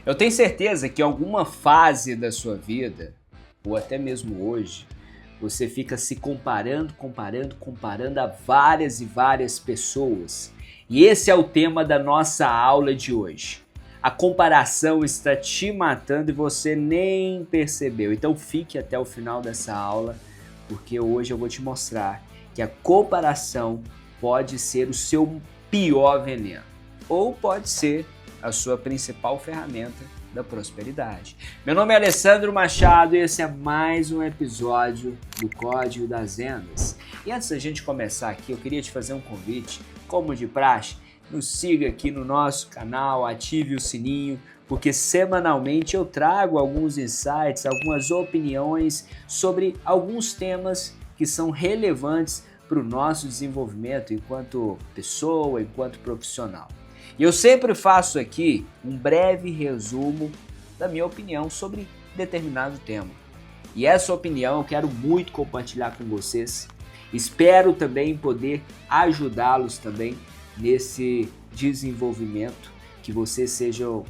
Eu tenho certeza que em alguma fase da sua vida, ou até mesmo hoje, você fica se comparando a várias e várias pessoas. E esse é o tema da nossa aula de hoje. A comparação está te matando e você nem percebeu. Então fique até o final dessa aula, porque hoje eu vou te mostrar que a comparação pode ser o seu pior veneno, ou pode ser a sua principal ferramenta da prosperidade. Meu nome é Alessandro Machado e esse é mais um episódio do Código das Vendas. E antes da gente começar aqui, eu queria te fazer um convite, como de praxe, nos siga aqui no nosso canal, ative o sininho, porque semanalmente eu trago alguns insights, algumas opiniões sobre alguns temas que são relevantes para o nosso desenvolvimento enquanto pessoa, enquanto profissional. E eu sempre faço aqui um breve resumo da minha opinião sobre determinado tema. E essa opinião eu quero muito compartilhar com vocês. Espero também poder ajudá-los também nesse desenvolvimento, que vocês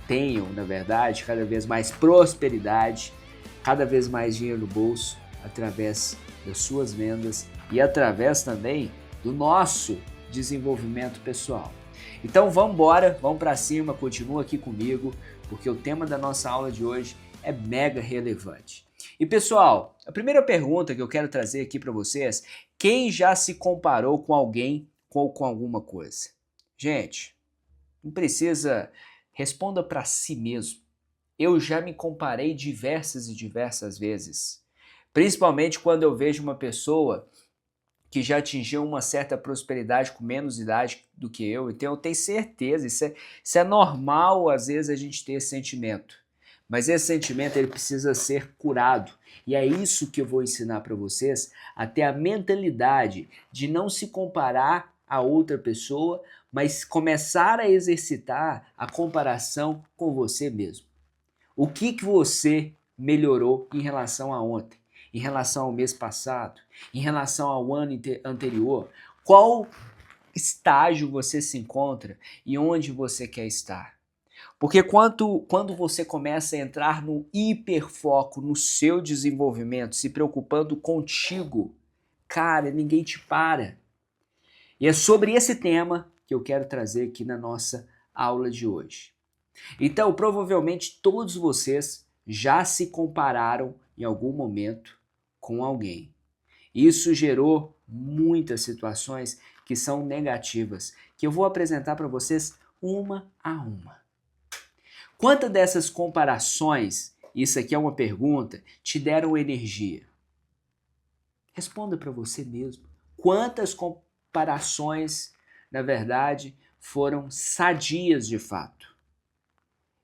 tenham, na verdade, cada vez mais prosperidade, cada vez mais dinheiro no bolso, através das suas vendas e através também do nosso desenvolvimento pessoal. Então vamos embora, vamos para cima, continua aqui comigo, porque o tema da nossa aula de hoje é mega relevante. E pessoal, a primeira pergunta que eu quero trazer aqui para vocês, quem já se comparou com alguém ou com alguma coisa? Gente, não precisa, responda para si mesmo. Eu já me comparei diversas e diversas vezes, principalmente quando eu vejo uma pessoa que já atingiu uma certa prosperidade com menos idade do que eu. Então eu tenho certeza, isso é normal às vezes a gente ter esse sentimento. Mas esse sentimento ele precisa ser curado. E é isso que eu vou ensinar para vocês, a ter a mentalidade de não se comparar a outra pessoa, mas começar a exercitar a comparação com você mesmo. O que você melhorou em relação a ontem? Em relação ao mês passado, em relação ao ano anterior, qual estágio você se encontra e onde você quer estar? Porque quando você começa a entrar no hiperfoco no seu desenvolvimento, se preocupando contigo, cara, ninguém te para. E é sobre esse tema que eu quero trazer aqui na nossa aula de hoje. Então, provavelmente todos vocês já se compararam em algum momento com alguém. Isso gerou muitas situações que são negativas, que eu vou apresentar para vocês uma a uma. Quantas dessas comparações, isso aqui é uma pergunta, te deram energia? Responda para você mesmo. Quantas comparações, na verdade, foram sadias de fato?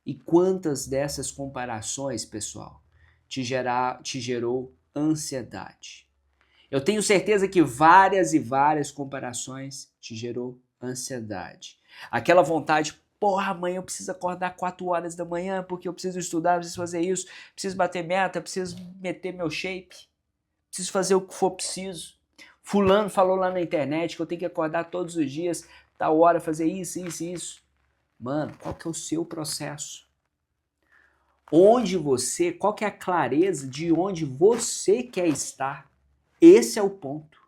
E quantas dessas comparações, pessoal, te gerou ansiedade? Eu tenho certeza que várias e várias comparações te gerou ansiedade. Aquela vontade, porra, amanhã eu preciso acordar 4 horas da manhã porque eu preciso estudar, preciso fazer isso, preciso bater meta, preciso meter meu shape, preciso fazer o que for preciso. Fulano falou lá na internet que eu tenho que acordar todos os dias, tal hora, fazer isso, isso e isso. Mano, qual que é o seu processo? Qual que é a clareza de onde você quer estar? Esse é o ponto.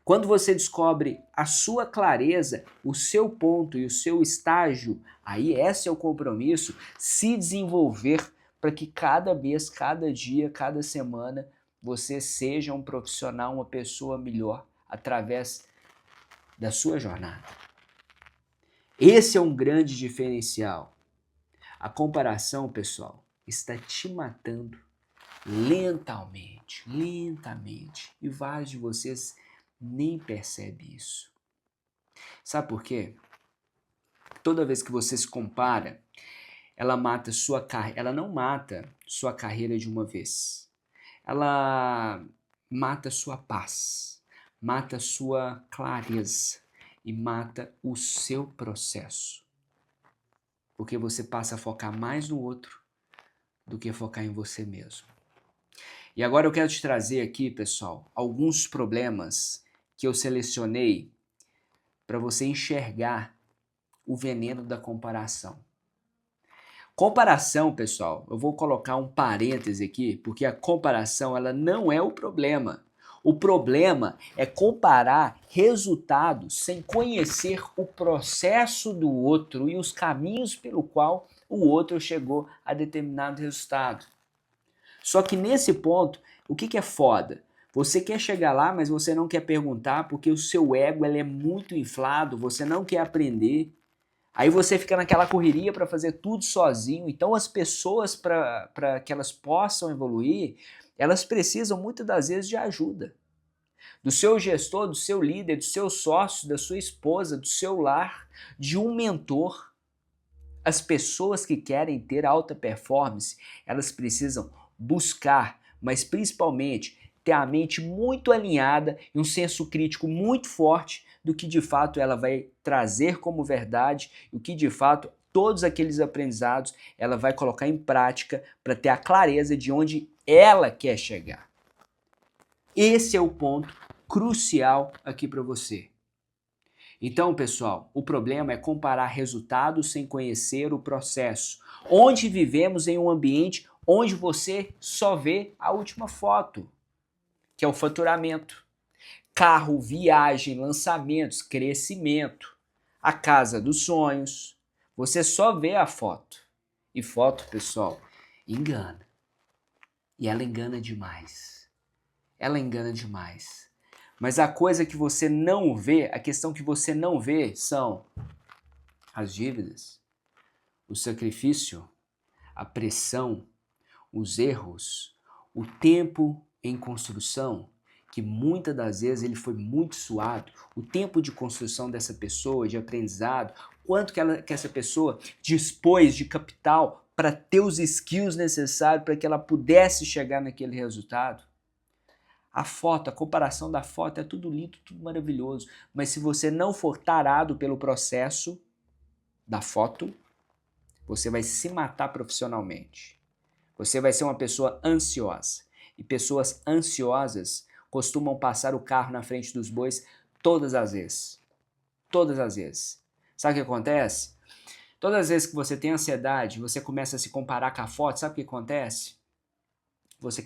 Quando você descobre a sua clareza, o seu ponto e o seu estágio, aí esse é o compromisso, se desenvolver para que cada mês, cada dia, cada semana, você seja um profissional, uma pessoa melhor através da sua jornada. Esse é um grande diferencial. A comparação, pessoal, está te matando lentamente. E vários de vocês nem percebem isso. Sabe por quê? Toda vez que você se compara, ela não mata sua carreira de uma vez. Ela mata sua paz, mata sua clareza e mata o seu processo. Porque você passa a focar mais no outro do que focar em você mesmo. E agora eu quero te trazer aqui, pessoal, alguns problemas que eu selecionei para você enxergar o veneno da comparação. Comparação, pessoal, eu vou colocar um parêntese aqui, porque a comparação ela não é o problema. O problema é comparar resultados sem conhecer o processo do outro e os caminhos pelo qual o outro chegou a determinado resultado. Só que nesse ponto, o que é foda? Você quer chegar lá, mas você não quer perguntar porque o seu ego ele é muito inflado, você não quer aprender. Aí você fica naquela correria para fazer tudo sozinho. Então as pessoas, para que elas possam evoluir, elas precisam muitas das vezes de ajuda. Do seu gestor, do seu líder, do seu sócio, da sua esposa, do seu lar, de um mentor. As pessoas que querem ter alta performance, elas precisam buscar, mas principalmente ter a mente muito alinhada e um senso crítico muito forte do que de fato ela vai trazer como verdade e o que de fato todos aqueles aprendizados ela vai colocar em prática para ter a clareza de onde ela quer chegar. Esse é o ponto crucial aqui para você. Então, pessoal, o problema é comparar resultados sem conhecer o processo. Onde vivemos em um ambiente onde você só vê a última foto, que é o faturamento. Carro, viagem, lançamentos, crescimento, a casa dos sonhos. Você só vê a foto. E foto, pessoal, engana. E ela engana demais. Ela engana demais. Mas a coisa que você não vê, a questão que você não vê são as dívidas, o sacrifício, a pressão, os erros, o tempo em construção, que muitas das vezes ele foi muito suado, o tempo de construção dessa pessoa, de aprendizado, quanto que essa pessoa dispôs de capital para ter os skills necessários para que ela pudesse chegar naquele resultado. A foto, a comparação da foto é tudo lindo, tudo maravilhoso. Mas se você não for tarado pelo processo da foto, você vai se matar profissionalmente. Você vai ser uma pessoa ansiosa. E pessoas ansiosas costumam passar o carro na frente dos bois todas as vezes. Todas as vezes. Sabe o que acontece? Todas as vezes que você tem ansiedade, você começa a se comparar com a foto, sabe o que acontece? Você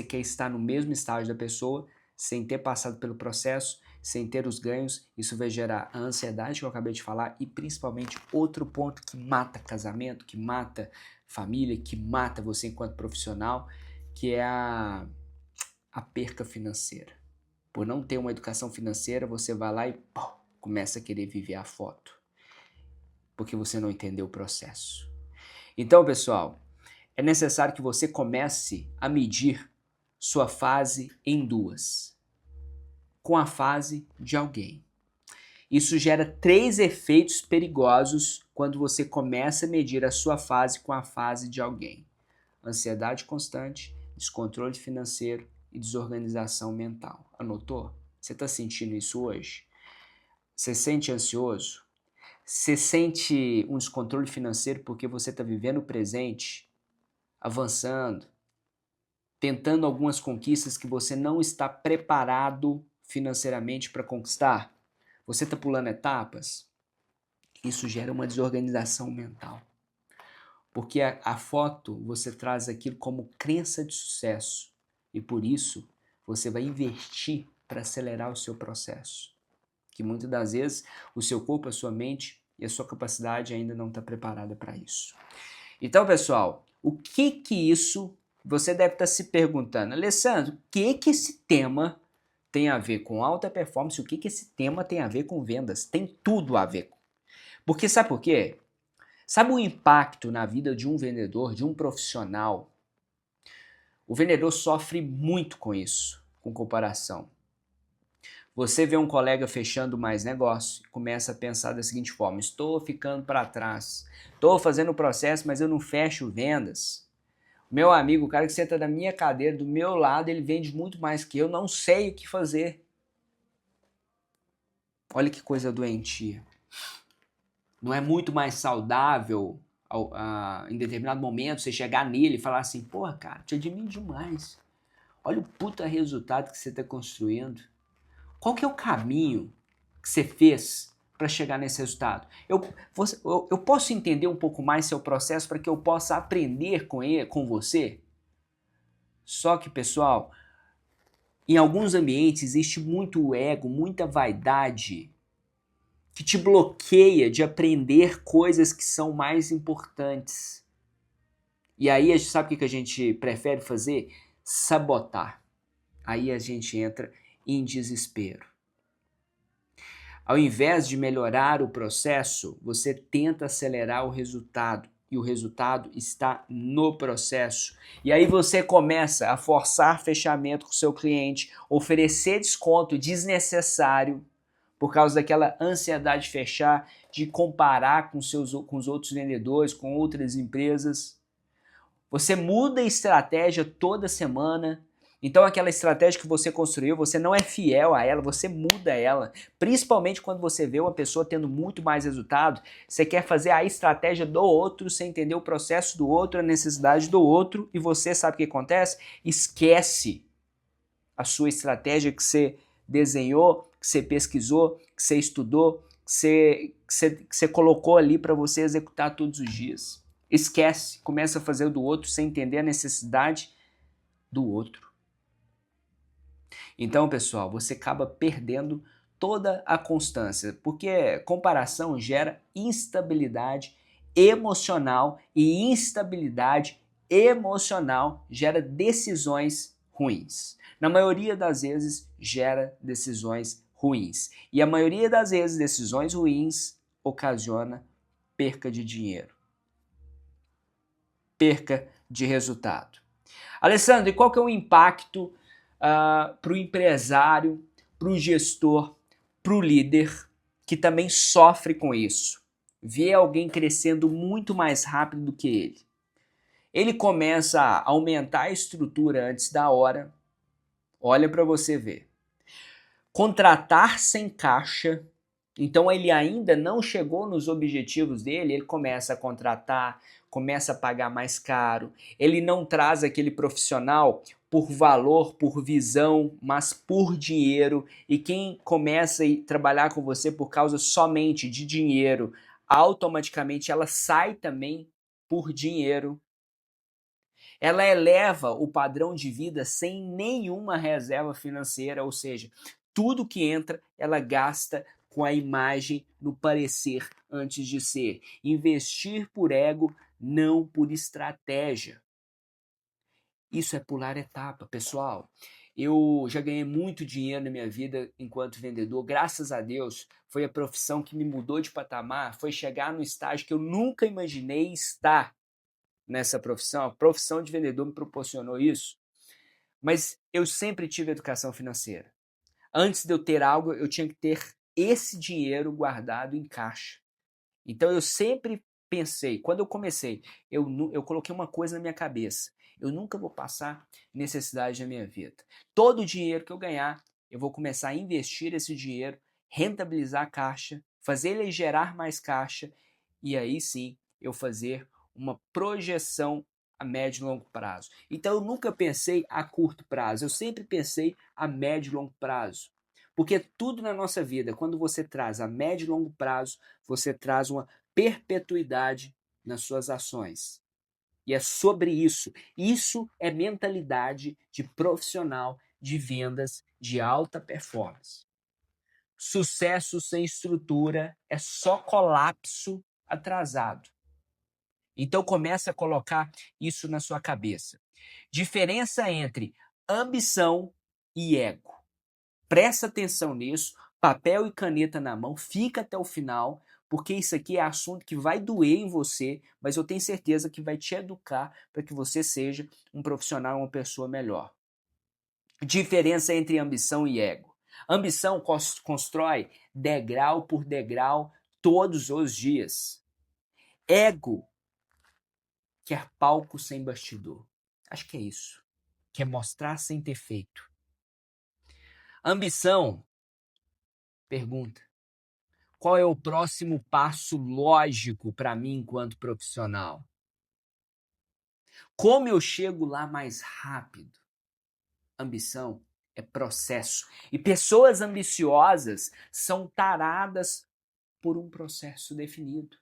quer estar no mesmo estágio da pessoa, sem ter passado pelo processo, sem ter os ganhos. Isso vai gerar a ansiedade que eu acabei de falar e principalmente outro ponto que mata casamento, que mata família, que mata você enquanto profissional, que é a perca financeira. Por não ter uma educação financeira, você vai lá e começa a querer viver a foto, porque você não entendeu o processo. Então, pessoal, é necessário que você comece a medir sua fase em duas, com a fase de alguém. Isso gera 3 efeitos perigosos quando você começa a medir a sua fase com a fase de alguém: ansiedade constante, descontrole financeiro e desorganização mental. Anotou? Você está sentindo isso hoje? Você sente ansioso? Você sente um descontrole financeiro porque você está vivendo o presente, avançando, tentando algumas conquistas que você não está preparado financeiramente para conquistar? Você está pulando etapas? Isso gera uma desorganização mental. Porque a foto você traz aquilo como crença de sucesso e por isso você vai investir para acelerar o seu processo. Que muitas das vezes o seu corpo, a sua mente e a sua capacidade ainda não está preparada para isso. Então, pessoal, o que isso você deve estar se perguntando? Alessandro, o que esse tema tem a ver com alta performance? O que esse tema tem a ver com vendas? Tem tudo a ver. Porque sabe por quê? Sabe o impacto na vida de um vendedor, de um profissional? O vendedor sofre muito com isso, com comparação. Você vê um colega fechando mais negócio e começa a pensar da seguinte forma: estou ficando para trás, estou fazendo o processo, mas eu não fecho vendas. Meu amigo, o cara que senta na minha cadeira, do meu lado, ele vende muito mais que eu, não sei o que fazer. Olha que coisa doentia. Não é muito mais saudável em determinado momento você chegar nele e falar assim: porra, cara, te admiro demais. Olha o puta resultado que você está construindo. Qual que é o caminho que você fez para chegar nesse resultado? Eu posso entender um pouco mais seu processo para que eu possa aprender com você? Só que, pessoal, em alguns ambientes existe muito ego, muita vaidade que te bloqueia de aprender coisas que são mais importantes. E aí, sabe o que a gente prefere fazer? Sabotar. Aí a gente entra em desespero. Ao invés de melhorar o processo, você tenta acelerar o resultado. E o resultado está no processo. E aí você começa a forçar fechamento com o seu cliente, oferecer desconto desnecessário por causa daquela ansiedade de fechar, de comparar com os outros vendedores, com outras empresas. Você muda a estratégia toda semana. Então aquela estratégia que você construiu, você não é fiel a ela, você muda ela. Principalmente quando você vê uma pessoa tendo muito mais resultado, você quer fazer a estratégia do outro, sem entender o processo do outro, a necessidade do outro, e você sabe o que acontece? Esquece a sua estratégia que você desenhou, que você pesquisou, que você estudou, que você colocou ali para você executar todos os dias. Esquece, começa a fazer o do outro sem entender a necessidade do outro. Então, pessoal, você acaba perdendo toda a constância, porque comparação gera instabilidade emocional e instabilidade emocional gera decisões ruins. Na maioria das vezes, gera decisões ruins. E a maioria das vezes, decisões ruins ocasiona perca de dinheiro, perca de resultado. Alessandro, e qual que é o impacto para o empresário, para o gestor, para o líder que também sofre com isso? Vê alguém crescendo muito mais rápido do que ele. Ele começa a aumentar a estrutura antes da hora. Olha para você ver. Contratar sem caixa. Então ele ainda não chegou nos objetivos dele, ele começa a contratar, começa a pagar mais caro. Ele não traz aquele profissional por valor, por visão, mas por dinheiro. E quem começa a trabalhar com você por causa somente de dinheiro, automaticamente ela sai também por dinheiro. Ela eleva o padrão de vida sem nenhuma reserva financeira, ou seja, tudo que entra, ela gasta com a imagem no parecer antes de ser. Investir por ego, não por estratégia. Isso é pular etapa, pessoal. Eu já ganhei muito dinheiro na minha vida enquanto vendedor. Graças a Deus, foi a profissão que me mudou de patamar, foi chegar no estágio que eu nunca imaginei estar nessa profissão. A profissão de vendedor me proporcionou isso. Mas eu sempre tive educação financeira. Antes de eu ter algo, eu tinha que ter esse dinheiro guardado em caixa. Então eu sempre pensei, quando eu comecei, eu coloquei uma coisa na minha cabeça. Eu nunca vou passar necessidade na minha vida. Todo o dinheiro que eu ganhar, eu vou começar a investir esse dinheiro, rentabilizar a caixa, fazer ele gerar mais caixa e aí sim eu fazer uma projeção a médio e longo prazo. Então eu nunca pensei a curto prazo, eu sempre pensei a médio e longo prazo. Porque tudo na nossa vida, quando você traz a médio e longo prazo, você traz uma perpetuidade nas suas ações. E é sobre isso. Isso é mentalidade de profissional de vendas de alta performance. Sucesso sem estrutura é só colapso atrasado. Então começa a colocar isso na sua cabeça. Diferença entre ambição e ego. Presta atenção nisso, papel e caneta na mão, fica até o final, porque isso aqui é assunto que vai doer em você, mas eu tenho certeza que vai te educar para que você seja um profissional, uma pessoa melhor. Diferença entre ambição e ego. Ambição constrói degrau por degrau todos os dias. Ego quer palco sem bastidor. Acho que é isso. Quer mostrar sem ter feito. Ambição pergunta: qual é o próximo passo lógico para mim enquanto profissional? Como eu chego lá mais rápido? Ambição é processo. E pessoas ambiciosas são taradas por um processo definido.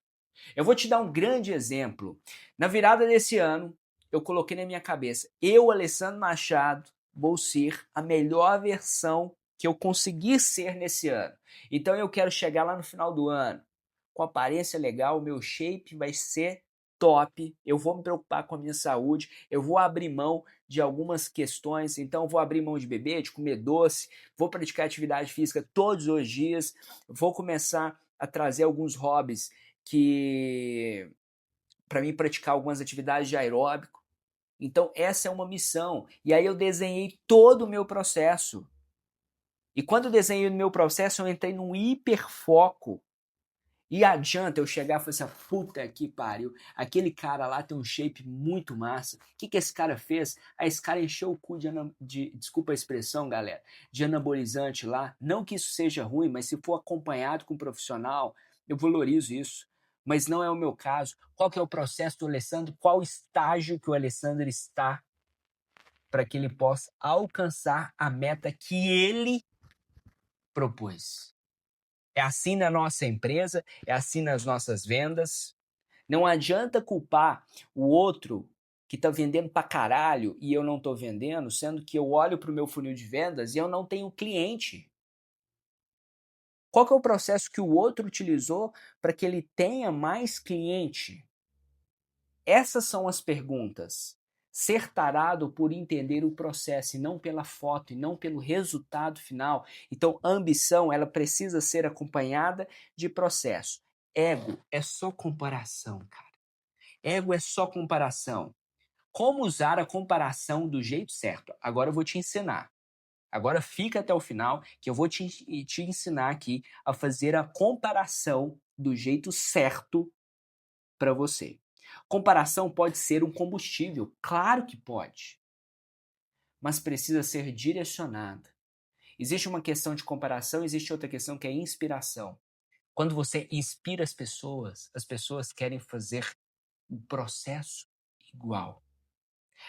Eu vou te dar um grande exemplo. Na virada desse ano, eu coloquei na minha cabeça, eu, Alessandro Machado, vou ser a melhor versão que eu conseguir ser nesse ano. Então eu quero chegar lá no final do ano com aparência legal, o meu shape vai ser top, eu vou me preocupar com a minha saúde, eu vou abrir mão de algumas questões, então eu vou abrir mão de beber, de comer doce, vou praticar atividade física todos os dias, vou começar a trazer alguns hobbies que para mim praticar algumas atividades de aeróbico. Então essa é uma missão. E aí eu desenhei todo o meu processo. E quando eu desenhei o meu processo, eu entrei num hiperfoco. E adianta eu chegar e falar assim, puta que pariu, aquele cara lá tem um shape muito massa. O que esse cara fez? Ah, esse cara encheu o cu desculpa a expressão, galera, de anabolizante lá. Não que isso seja ruim, mas se for acompanhado com um profissional, eu valorizo isso. Mas não é o meu caso. Qual que é o processo do Alessandro? Qual estágio que o Alessandro está para que ele possa alcançar a meta que ele propôs? É assim na nossa empresa, é assim nas nossas vendas. Não adianta culpar o outro que está vendendo pra caralho e eu não estou vendendo, sendo que eu olho para o meu funil de vendas e eu não tenho cliente. Qual que é o processo que o outro utilizou para que ele tenha mais cliente? Essas são as perguntas. Ser tarado por entender o processo e não pela foto e não pelo resultado final. Então, a ambição, ela precisa ser acompanhada de processo. Ego é só comparação, cara. Ego é só comparação. Como usar a comparação do jeito certo? Agora eu vou te ensinar. Agora fica até o final que eu vou te ensinar aqui a fazer a comparação do jeito certo para você. Comparação pode ser um combustível, claro que pode, mas precisa ser direcionada. Existe uma questão de comparação, existe outra questão que é inspiração. Quando você inspira as pessoas querem fazer o processo igual.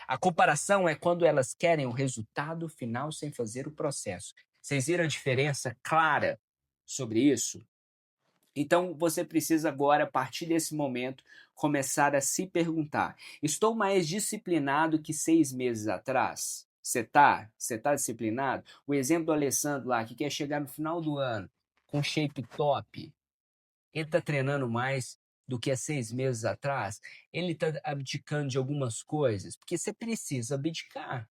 A comparação é quando elas querem o resultado final sem fazer o processo. Vocês viram a diferença clara sobre isso? Então você precisa agora, a partir desse momento, começar a se perguntar: estou mais disciplinado que 6 meses atrás? Você tá? Você tá disciplinado? O exemplo do Alessandro lá, que quer chegar no final do ano com shape top, ele tá treinando mais do que há 6 meses atrás? Ele tá abdicando de algumas coisas? Porque você precisa abdicar.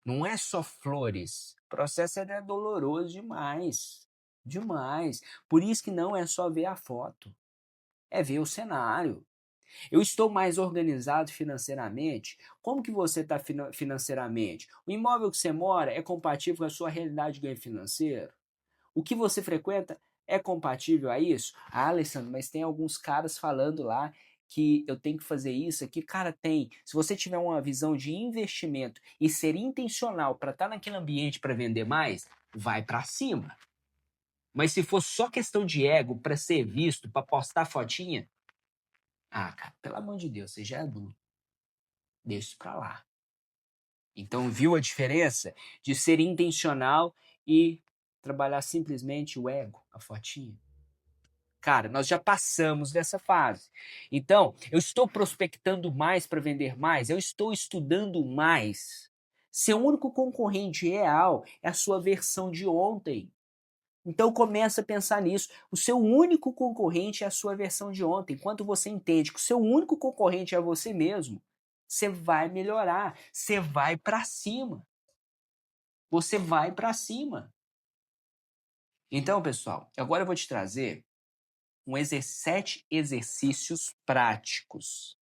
Não é só flores. O processo é doloroso demais. Demais. Por isso que não é só ver a foto. É ver o cenário. Eu estou mais organizado financeiramente. Como que você está financeiramente? O imóvel que você mora é compatível com a sua realidade de ganho financeiro? O que você frequenta é compatível a isso? Ah, Alessandro, mas tem alguns caras falando lá que eu tenho que fazer isso aqui. Cara, tem. Se você tiver uma visão de investimento e ser intencional para estar naquele ambiente para vender mais, vai para cima. Mas se for só questão de ego, para ser visto, para postar fotinha, ah, cara, pelo amor de Deus, você já é adulto. Deixa isso para lá. Então, viu a diferença de ser intencional e trabalhar simplesmente o ego, a fotinha? Cara, nós já passamos dessa fase. Então, eu estou prospectando mais para vender mais, eu estou estudando mais. Seu único concorrente real é a sua versão de ontem. Então começa a pensar nisso. O seu único concorrente é a sua versão de ontem. Enquanto você entende que o seu único concorrente é você mesmo, você vai melhorar, você vai para cima. Você vai para cima. Então, pessoal, agora eu vou te trazer 7 exercícios práticos.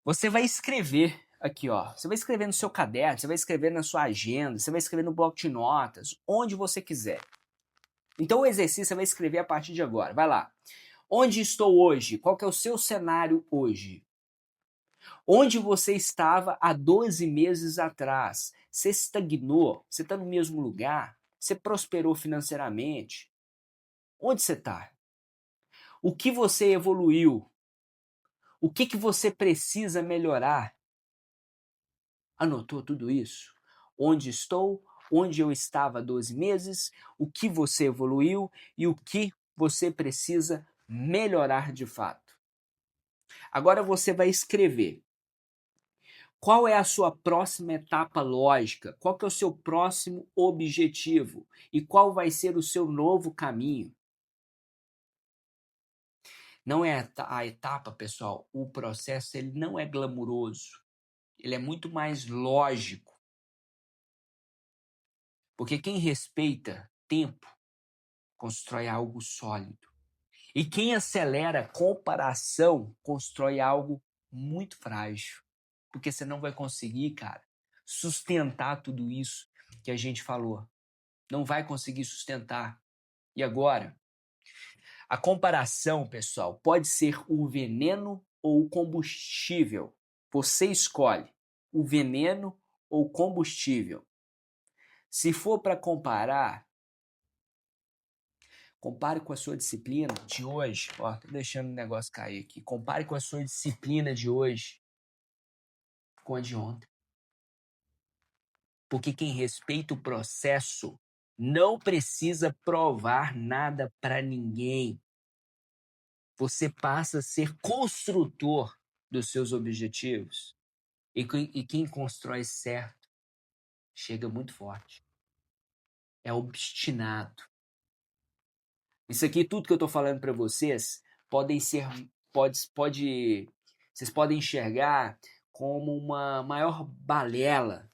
Você vai escrever aqui, ó. Você vai escrever no seu caderno, você vai escrever na sua agenda, você vai escrever no bloco de notas, onde você quiser. Então o exercício você vai escrever a partir de agora. Vai lá. Onde estou hoje? Qual que é o seu cenário hoje? Onde você estava há 12 meses atrás? Você estagnou? Você está no mesmo lugar? Você prosperou financeiramente? Onde você está? O que você evoluiu? O que você precisa melhorar? Anotou tudo isso? Onde estou? onde eu estava há 12 meses, o que você evoluiu e o que você precisa melhorar de fato. Agora você vai escrever. Qual é a sua próxima etapa lógica? Qual que é o seu próximo objetivo? E qual vai ser o seu novo caminho? Não é a etapa, pessoal, o processo ele não é glamuroso. Ele é muito mais lógico. Porque quem respeita tempo constrói algo sólido. E quem acelera a comparação constrói algo muito frágil. Porque você não vai conseguir, cara, sustentar tudo isso que a gente falou. Não vai conseguir sustentar. E agora? A comparação, pessoal, pode ser o veneno ou o combustível. Você escolhe o veneno ou o combustível. Se for para comparar, compare com a sua disciplina de hoje. Ó, tô deixando o negócio cair aqui. Compare com a sua disciplina de hoje com a de ontem. Porque quem respeita o processo não precisa provar nada para ninguém. Você passa a ser construtor dos seus objetivos. E quem constrói certo chega muito forte. É obstinado. Isso aqui, tudo que eu estou falando para vocês, podem ser, vocês podem enxergar como uma maior balela,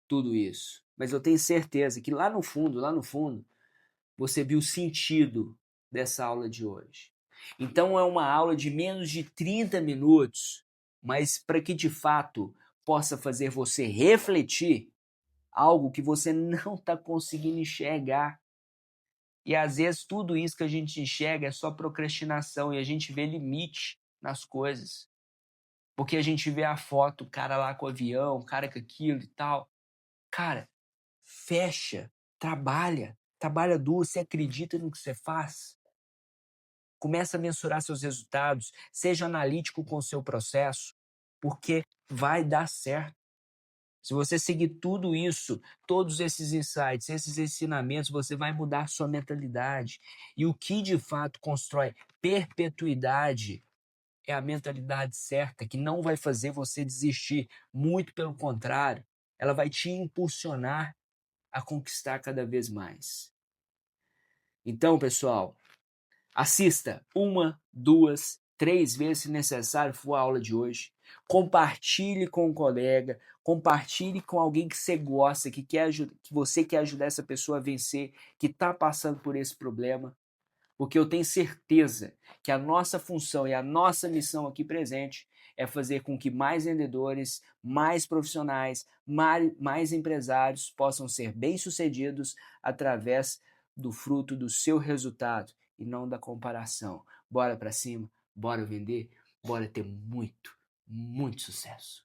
tudo isso. Mas eu tenho certeza que lá no fundo, você viu o sentido dessa aula de hoje. Então é uma aula de menos de 30 minutos, mas para que de fato possa fazer você refletir algo que você não está conseguindo enxergar. E às vezes tudo isso que a gente enxerga é só procrastinação e a gente vê limite nas coisas. Porque a gente vê a foto, o cara lá com o avião, o cara com aquilo e tal. Cara, fecha, trabalha duro, você acredita no que você faz. Começa a mensurar seus resultados, seja analítico com o seu processo, porque vai dar certo. Se você seguir tudo isso, todos esses insights, esses ensinamentos, você vai mudar sua mentalidade. E o que de fato constrói perpetuidade é a mentalidade certa, que não vai fazer você desistir. Muito pelo contrário, ela vai te impulsionar a conquistar cada vez mais. Então, pessoal, assista 1, 2, 3 vezes se necessário for a aula de hoje. Compartilhe com um colega, compartilhe com alguém que você gosta, que você quer ajudar essa pessoa a vencer, que está passando por esse problema. Porque eu tenho certeza que a nossa função e a nossa missão aqui presente é fazer com que mais vendedores, mais profissionais, mais empresários possam ser bem-sucedidos através do fruto do seu resultado e não da comparação. Bora para cima, bora vender, bora ter muito, muito sucesso.